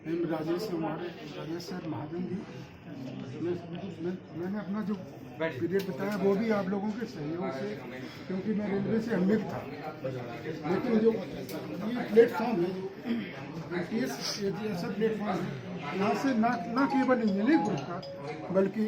Rajesh sir Mahajan ji, मैंने अपना जो पीरियड बताया वो भी आप लोगों के सहयोग से, क्योंकि मैं रेलवे से अनभिज्ञ था, लेकिन जो ये प्लेटफॉर्म है जो ऐसा प्लेटफॉर्म है, यहाँ से ना केवल इंजीनियरिंग ग्रुप का बल्कि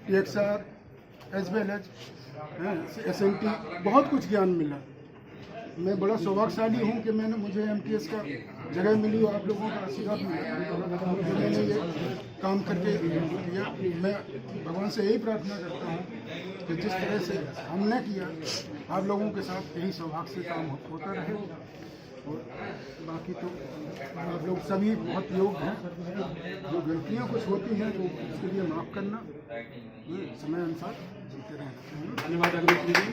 TXR as well as SNT बहुत कुछ ज्ञान मिला। मैं बड़ा सौभाग्यशाली हूँ कि मुझे MTS का जगह मिली और आप लोगों का आशीर्वाद मिला, मैंने ये काम करके किया। मैं भगवान से यही प्रार्थना करता हूँ कि जिस तरह से हमने किया आप लोगों के साथ यही सौभाग्य से काम होता रहे। और बाकी तो आप लोग सभी बहुत योग्य हैं, जो गलतियाँ कुछ होती हैं तो उसके लिए माफ़ करना, समय अनुसार जीते रहना। धन्यवाद अग्निहोत्री जी।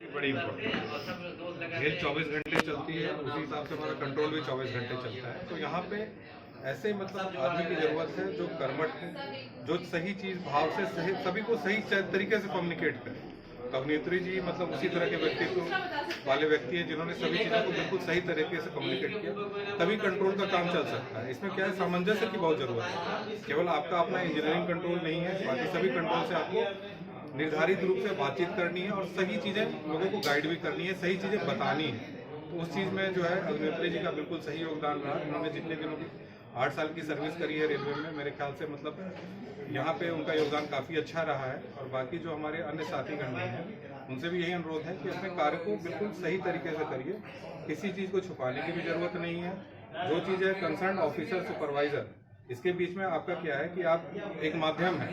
बड़ी इम्पोर्टेंट है। जेल 24 घंटे चलती है, उसी हिसाब से हमारा कंट्रोल भी 24 घंटे चलता है। तो यहाँ पे ऐसे मतलब आदमी की जरूरत है जो कर्मठ है, जो सही चीज भाव से सही सभी को सही तरीके से कम्युनिकेट करे। अग्निहोत्री जी मतलब उसी तरह के व्यक्तित्व वाले व्यक्ति हैं जिन्होंने सभी चीज़ों को बिल्कुल सही तरीके से कम्युनिकेट किया, तभी कंट्रोल का काम चल सकता है। इसमें क्या है, सामंजस्य की बहुत जरूरत है। केवल आपका अपना इंजीनियरिंग कंट्रोल नहीं है, बाकी सभी कंट्रोल से आपको निर्धारित रूप से बातचीत करनी है और सही चीज़ें लोगों को गाइड भी करनी है, सही चीज़ें बतानी है। तो उस चीज़ में जो है अग्निहोत्री जी का बिल्कुल सही योगदान रहा। इन्होंने जितने दिनों की 8 साल की सर्विस करी है रेलवे में, मेरे ख्याल से मतलब यहाँ पे उनका योगदान काफ़ी अच्छा रहा है। और बाकी जो हमारे अन्य साथीगण हैं उनसे भी यही अनुरोध है कि अपने कार्य को बिल्कुल सही तरीके से करिए, किसी चीज़ को छुपाने की भी जरूरत नहीं है। जो चीज़ है कंसर्न ऑफिसर सुपरवाइजर, इसके बीच में आपका क्या है कि आप एक माध्यम है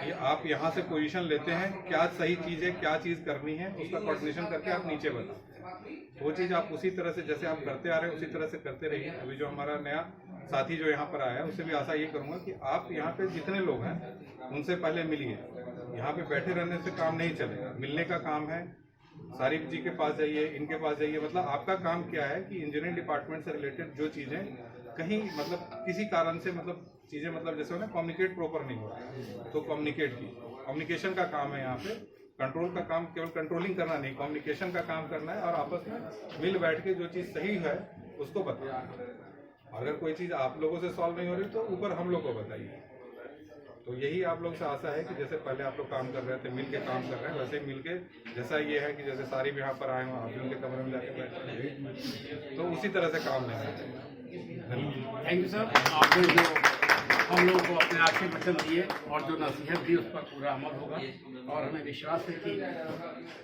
कि आप यहाँ से पोजीशन लेते हैं, क्या सही चीज़ है, क्या चीज़ करनी है, उसका कोऑर्डिनेशन करके आप नीचे बताते हैं। वो चीज़ आप उसी तरह से जैसे आप करते आ रहे हैं उसी तरह से करते रहिए। अभी जो हमारा नया साथी जो यहाँ पर आया है उससे भी आशा ये करूँगा कि आप यहाँ पे जितने लोग हैं उनसे पहले मिलिए। यहाँ पे बैठे रहने से काम नहीं चलेगा, मिलने का काम है। सारिफ जी के पास जाइए, इनके पास जाइए। मतलब आपका काम क्या है कि इंजीनियरिंग डिपार्टमेंट से रिलेटेड जो चीज़ें कहीं मतलब किसी कारण से मतलब चीज़ें मतलब जैसे ना कम्युनिकेट प्रॉपर नहीं हो रहा है तो कम्युनिकेट की कम्युनिकेशन का काम है। यहाँ पे कंट्रोल का काम केवल कंट्रोलिंग करना नहीं, कम्युनिकेशन का काम करना है और आपस में मिल बैठ के जो चीज़ सही है उसको बताना। अगर कोई चीज़ आप लोगों से सॉल्व नहीं हो रही तो ऊपर हम लोग को बताइए। तो यही आप लोग से आशा है कि जैसे पहले आप लोग काम कर रहे थे, मिल के काम कर रहे हैं, वैसे मिल के जैसा ये है कि जैसे सारी भी यहाँ पर आए हों, आप भी उनके कमरे में जाके बैठे, तो उसी तरह से काम लेना चाहिए। Thank you sir. आपने जो हम लोगों को अपने आप से वचन दिए और जो नसीहत दी उस पर पूरा अमल होगा और हमें विश्वास है कि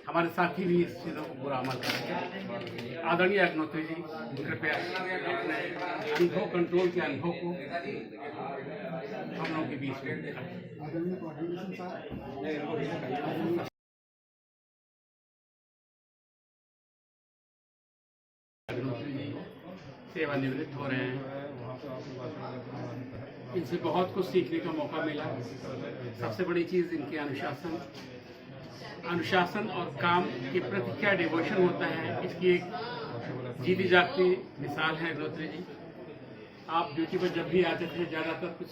हमारे साथी भी इस चीज़ों को पूरा अमल करेंगे। आदरणीय अग्निहोत्री जी, कृपया अपने अनुभव कंट्रोल के अनुभव को हम लोगों के बीच में सेवानिवृत्त हो रहे हैं। इनसे बहुत कुछ सीखने का मौका मिला। सबसे बड़ी चीज़ इनके अनुशासन और काम के प्रति क्या डिवोशन होता है, इसकी एक जीती जागती मिसाल है अग्निहोत्री जी। आप ड्यूटी पर जब भी आते थे ज़्यादातर कुछ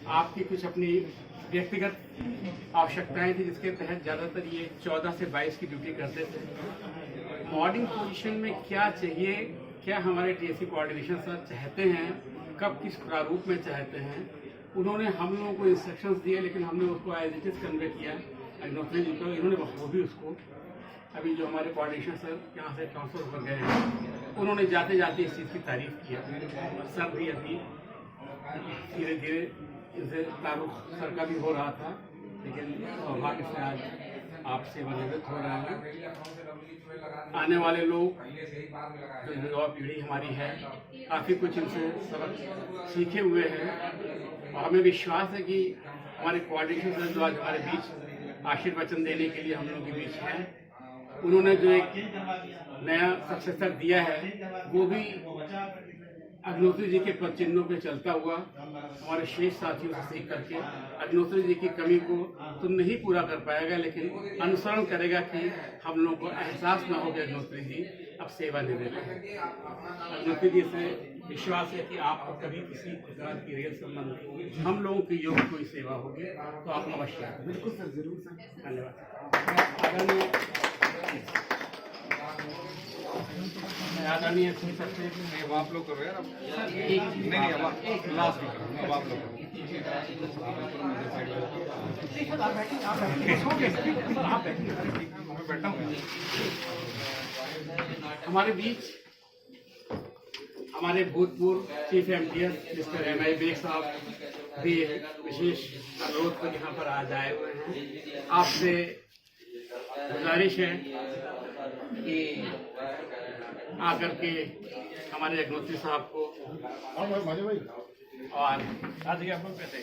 आपकी कुछ अपनी व्यक्तिगत आवश्यकताएं थी जिसके तहत ज़्यादातर ये 14 से 22 की ड्यूटी करते थे। मॉर्निंग पोजीशन में क्या चाहिए, क्या हमारे TSC कोऑर्डिनेशन सर चाहते हैं, कब किस प्रारूप में चाहते हैं, उन्होंने हम लोगों को इंस्ट्रक्शंस दिए, लेकिन हमने उसको एज इट इज कन्वे किया अग्निहोत्री जी को। इन्होंने बखूबी उसको अभी जो हमारे कोऑर्डिनेशन सर यहाँ से ट्रांसफर होकर गए हैं, उन्होंने जाते जाते इस चीज़ की तारीफ की है। सर भी अभी धीरे धीरे इनसे तारुफ सर का भी हो रहा था, लेकिन सौभाग्य से आज आप सेवानिवृत्त हो रहे हैं। आने वाले लोग जो युवा पीढ़ी हमारी है, काफ़ी कुछ इनसे सबक सीखे हुए हैं और हमें विश्वास है कि हमारे कोऑर्डिनेशन सर जो आज हमारे बीच आशीर्वचन देने के लिए हम लोग के बीच हैं, उन्होंने जो एक नया सक्सेसर दिया है वो भी अग्निहोत्री जी के पद चिन्हों पे चलता हुआ हमारे शेष साथियों से सीख करके अग्निहोत्री जी की कमी को तो नहीं पूरा कर पाएगा, लेकिन अनुसरण करेगा कि हम लोगों को एहसास न हो कि अग्निहोत्री जी अब सेवानिवृत्त है। अग्निहोत्री जी से विश्वास है कि आपको कभी किसी प्रकार की रेल संबंधी हम लोगों की योग कोई सेवा होगी तो आप अवश्य। बिल्कुल सर, जरूर सर। धन्यवाद। आदरणीय सुन सकते हैं नहीं, अब आप लोग करो यार। नहीं, अब लास्ट में करो, अब आप लोग करो। मैं बैठा हूँ। हमारे बीच हमारे भूतपूर्व chief M D S mister M I. Beg साहब भी विशेष अनुरोध पर यहाँ पर आज आए हुए हैं। आपसे गुजारिश है कि आकर के हमारे अग्निहोत्री साहब को और आज आप लोग कैसे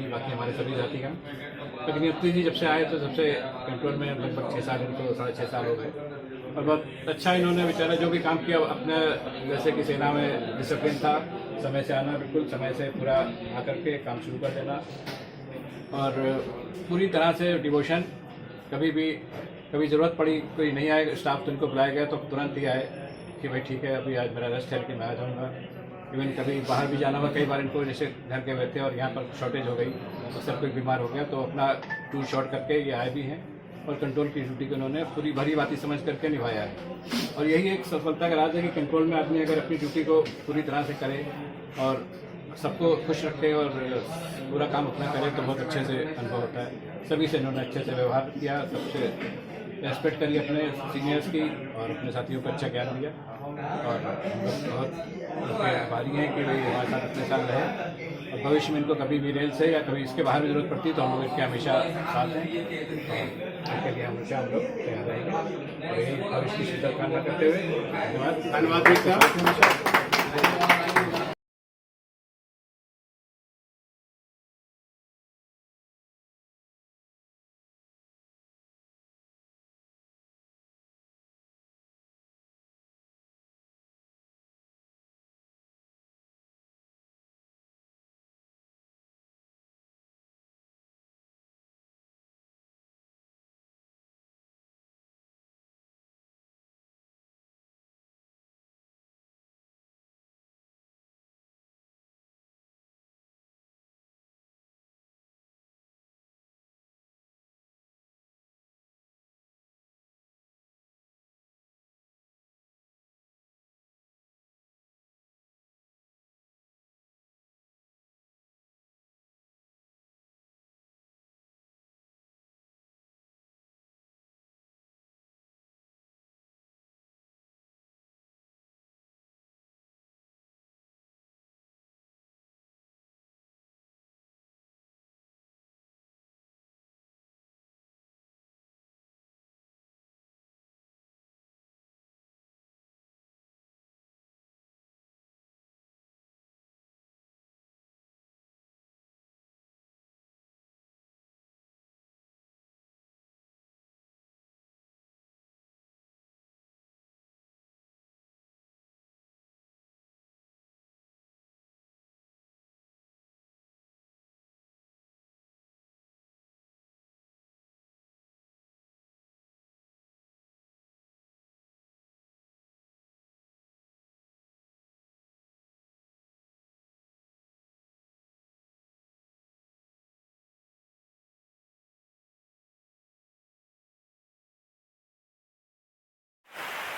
बाकी हमारे सभी साथीगण, तो अग्निहोत्री जी जब से आए तो सबसे कंट्रोल में लगभग 6 साल, इनको 6.5 साल हो गए और बहुत अच्छा इन्होंने बेचारा जो भी काम किया अपने, जैसे कि सेना में डिसिप्लिन था, समय से आना, बिल्कुल समय से पूरा आकर के काम शुरू कर देना और पूरी तरह से डिवोशन। कभी ज़रूरत पड़ी, कोई नहीं आए स्टाफ तो इनको बुलाया गया तो तुरंत ही आए कि भाई ठीक है अभी आज मेरा रेस्ट है, लेकिन मैं आ जाऊँगा। इवन कभी बाहर भी जाना हुआ, कई बार इनको जैसे घर के हुए थे और यहाँ पर शॉर्टेज हो गई तो सब कोई बीमार हो गया तो अपना टूर शॉर्ट करके ये आए भी हैं और कंट्रोल की ड्यूटी को उन्होंने पूरी भरी बाती समझ करके निभाया है। और यही एक सफलता का राज है कि कंट्रोल में आदमी अगर अपनी ड्यूटी को पूरी तरह से करे और सबको खुश रखे और पूरा काम अपना करे तो बहुत अच्छे से अनुभव होता है। सभी से इन्होंने अच्छे से व्यवहार किया, सबसे रेस्पेक्ट करी अपने सीनियर्स की और अपने साथियों को अच्छा ज्ञान दिया और हम लोग बहुत उनके आभारी हैं कि भाई हमारे साथ इतने साल रहे और भविष्य में इनको कभी भी रेल से या कभी इसके बाहर भी जरूरत पड़ती तो हम लोग इसके हमेशा साथ हैं और इसके लिए हमेशा हम लोग तैयार रहेंगे और यही भविष्य की शुभ कामना करते हुए धन्यवाद।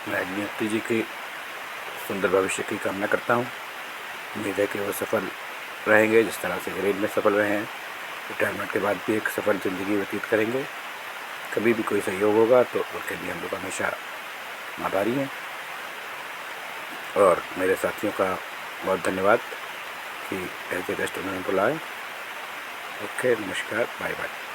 मैं अग्निहोत्री जी की सुंदर भविष्य की कामना करता हूँ। उम्मीद है कि वो सफल रहेंगे जिस तरह से रेल में सफल रहे हैं, रिटायरमेंट के बाद भी एक सफल ज़िंदगी व्यतीत करेंगे। कभी भी कोई सहयोग होगा तो उसके लिए हम लोग हमेशा आभारी हैं। और मेरे साथियों का बहुत धन्यवाद कि एज ए गेस्ट उन्होंने बुलाए। ओके, नमस्कार, बाय बाय।